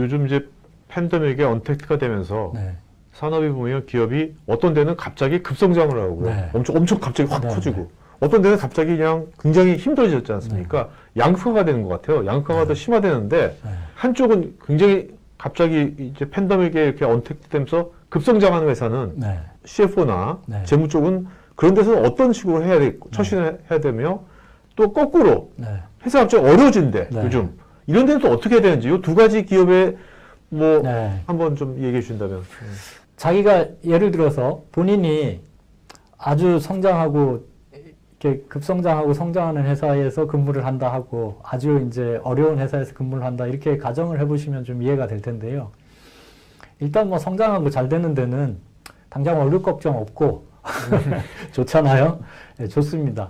요즘 이제 팬데믹에 언택트가 되면서 네. 산업이 보면 기업이 어떤 데는 갑자기 급성장을 하고요. 네. 엄청 갑자기 확 네, 커지고 네. 어떤 데는 갑자기 그냥 굉장히 힘들어졌지 않습니까? 양극화가 되는 것 같아요. 양극화가 더 심화되는데 네. 한쪽은 굉장히 갑자기 이제 팬데믹에 이렇게 언택트되면서 급성장하는 회사는 네. CFO나 네. 재무 쪽은 그런 데서는 어떤 식으로 해야 돼, 처신해야 되며 또 거꾸로 네. 회사가 갑자기 어려워진대 네. 요즘 이런 데는 또 어떻게 해야 되는지 이 두 가지 기업의 뭐 네. 한번 좀 얘기해 주신다면. 자기가 예를 들어서 본인이 아주 성장하고 이렇게 급성장하고 성장하는 회사에서 근무를 한다 하고 아주 이제 어려운 회사에서 근무를 한다 이렇게 가정을 해보시면 좀 이해가 될 텐데요. 일단 뭐 성장하고 잘 되는 데는 당장 월급 걱정 없고 좋잖아요. 네, 좋습니다.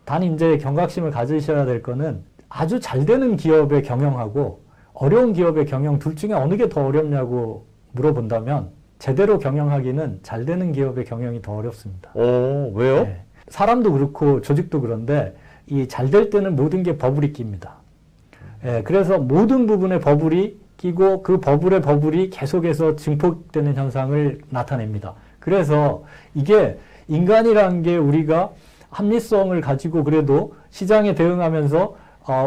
단 이제 경각심을 가지셔야 될 거는 아주 잘 되는 기업의 경영하고 어려운 기업의 경영 둘 중에 어느 게 더 어렵냐고 물어본다면 제대로 경영하기는 잘 되는 기업의 경영이 더 어렵습니다. 왜요? 네. 사람도 그렇고 조직도 그런데 이 잘 될 때는 모든 게 버블이 낍니다. 예, 그래서 모든 부분에 버블이 끼고 그 버블이 계속해서 증폭되는 현상을 나타냅니다. 그래서 이게 인간이라는 게 우리가 합리성을 가지고 그래도 시장에 대응하면서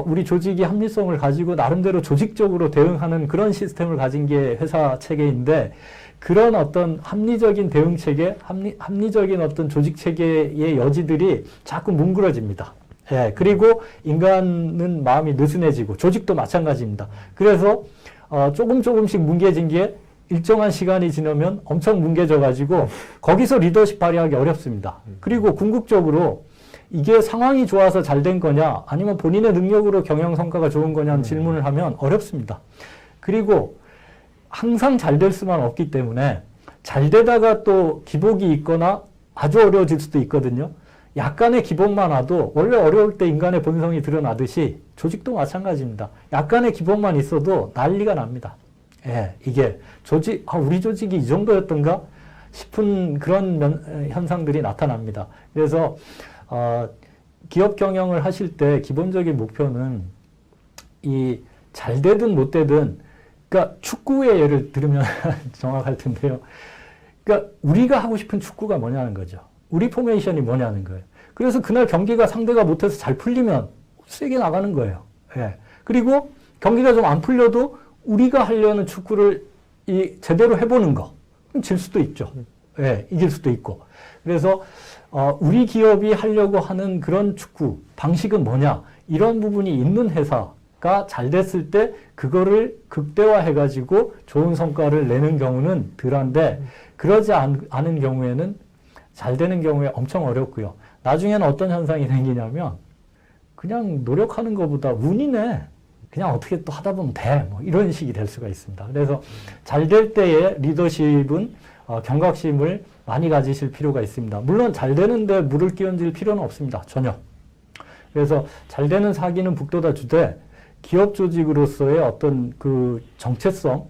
우리 조직이 합리성을 가지고 나름대로 조직적으로 대응하는 그런 시스템을 가진 게 회사 체계인데 그런 어떤 합리적인 대응 체계, 합리적인 어떤 조직 체계의 여지들이 자꾸 뭉그러집니다. 예, 그리고 인간은 마음이 느슨해지고 조직도 마찬가지입니다. 그래서 조금씩 뭉개진 게 일정한 시간이 지나면 엄청 뭉개져가지고 거기서 리더십 발휘하기 어렵습니다. 그리고 궁극적으로 이게 상황이 좋아서 잘 된 거냐 아니면 본인의 능력으로 경영 성과가 좋은 거냐는 질문을 하면 어렵습니다. 그리고 항상 잘 될 수만 없기 때문에 잘 되다가 또 기복이 있거나 아주 어려워질 수도 있거든요. 약간의 기복만 와도 원래 어려울 때 인간의 본성이 드러나듯이 조직도 마찬가지입니다. 약간의 기복만 있어도 난리가 납니다. 예, 이게 우리 조직이 이 정도였던가 싶은 그런 현상들이 나타납니다. 그래서 기업 경영을 하실 때 기본적인 목표는 이 잘 되든 못 되든 그러니까 축구의 예를 들으면 정확할 텐데요. 그러니까 우리가 하고 싶은 축구가 뭐냐는 거죠. 우리 포메이션이 뭐냐는 거예요. 그래서 그날 경기가 상대가 못해서 잘 풀리면 세게 나가는 거예요. 예. 그리고 경기가 좀 안 풀려도 우리가 하려는 축구를 제대로 해보는 거. 그럼 질 수도 있죠. 예, 이길 수도 있고. 그래서 우리 기업이 하려고 하는 그런 축구 방식은 뭐냐. 이런 부분이 있는 회사가 잘 됐을 때 그거를 극대화해가지고 좋은 성과를 내는 경우는 덜한데 그러지 않은 경우에는 잘 되는 경우에 엄청 어렵고요. 나중에는 어떤 현상이 생기냐면 그냥 노력하는 것보다 운이네. 그냥 어떻게 또 하다 보면 돼. 뭐 이런 식이 될 수가 있습니다. 그래서 잘 될 때의 리더십은 경각심을 많이 가지실 필요가 있습니다. 물론 잘 되는데 물을 끼얹을 필요는 없습니다. 전혀. 그래서 잘 되는 사기는 북돋아 주되 기업 조직으로서의 어떤 그 정체성,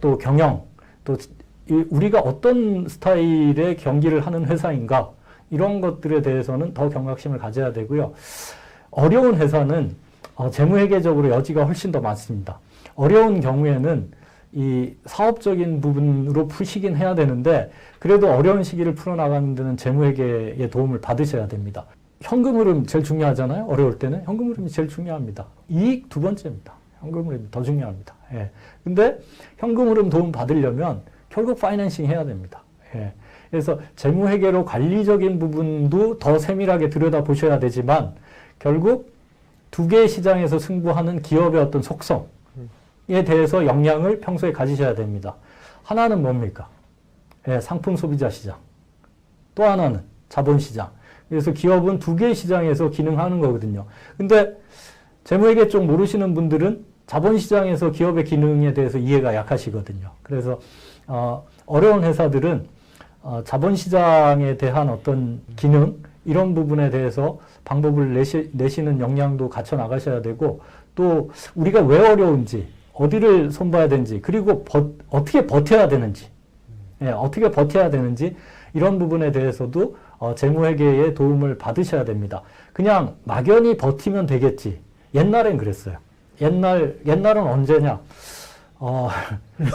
또 경영, 또 우리가 어떤 스타일의 경기를 하는 회사인가 이런 것들에 대해서는 더 경각심을 가져야 되고요. 어려운 회사는 재무회계적으로 여지가 훨씬 더 많습니다. 어려운 경우에는 이 사업적인 부분으로 푸시긴 해야 되는데 그래도 어려운 시기를 풀어나가는 데는 재무회계의 도움을 받으셔야 됩니다. 현금 흐름 제일 중요하잖아요. 어려울 때는 현금 흐름이 제일 중요합니다. 이익 두 번째입니다. 현금 흐름이 더 중요합니다. 예. 근데 현금 흐름 도움 받으려면 결국 파이낸싱 해야 됩니다. 예. 그래서 재무회계로 관리적인 부분도 더 세밀하게 들여다보셔야 되지만 결국 두 개의 시장에서 승부하는 기업의 어떤 속성에 대해서 역량을 평소에 가지셔야 됩니다. 하나는 뭡니까? 예, 상품 소비자 시장. 또 하나는 자본시장. 그래서 기업은 두 개의 시장에서 기능하는 거거든요. 근데 재무회계 쪽 모르시는 분들은 자본시장에서 기업의 기능에 대해서 이해가 약하시거든요. 그래서 어려운 회사들은 자본시장에 대한 어떤 기능 이런 부분에 대해서 방법을 내시는 역량도 갖춰 나가셔야 되고 또 우리가 왜 어려운지 어디를 손봐야 되는지 그리고 어떻게 버텨야 되는지 어떻게 버텨야 되는지 이런 부분에 대해서도 재무회계의 도움을 받으셔야 됩니다. 그냥 막연히 버티면 되겠지. 옛날엔 그랬어요. 옛날은 언제냐?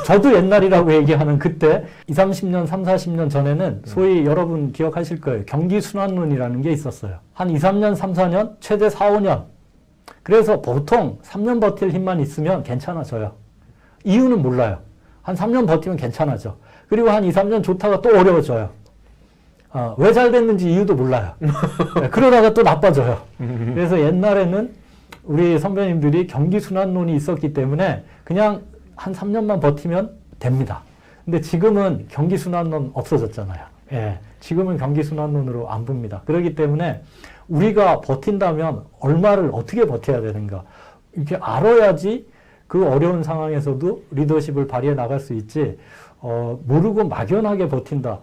저도 옛날이라고 얘기하는 그때 20, 30년, 3, 40년 전에는 소위 여러분 기억하실 거예요. 경기순환론이라는 게 있었어요. 한 2, 3년, 3, 4년, 최대 4, 5년. 그래서 보통 3년 버틸 힘만 있으면 괜찮아져요. 이유는 몰라요. 한 3년 버티면 괜찮아져. 그리고 한 2, 3년 좋다가 또 어려워져요. 왜 잘 됐는지 이유도 몰라요. 그러다가 또 나빠져요. 그래서 옛날에는 우리 선배님들이 경기순환론이 있었기 때문에 그냥 한 3년만 버티면 됩니다. 근데 지금은 경기순환론 없어졌잖아요. 예, 지금은 경기순환론으로 안 봅니다. 그렇기 때문에 우리가 버틴다면 얼마를 어떻게 버텨야 되는가. 이렇게 알아야지 그 어려운 상황에서도 리더십을 발휘해 나갈 수 있지, 모르고 막연하게 버틴다.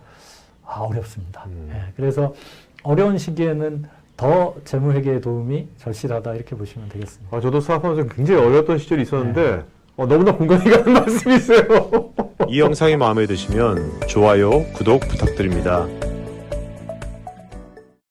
어렵습니다. 예, 그래서 어려운 시기에는 더 재무회계의 도움이 절실하다 이렇게 보시면 되겠습니다. 저도 사업하면서 굉장히 어려웠던 시절이 있었는데 너무나 공감이 가는 말씀이세요. 이 영상이 마음에 드시면 좋아요, 구독 부탁드립니다.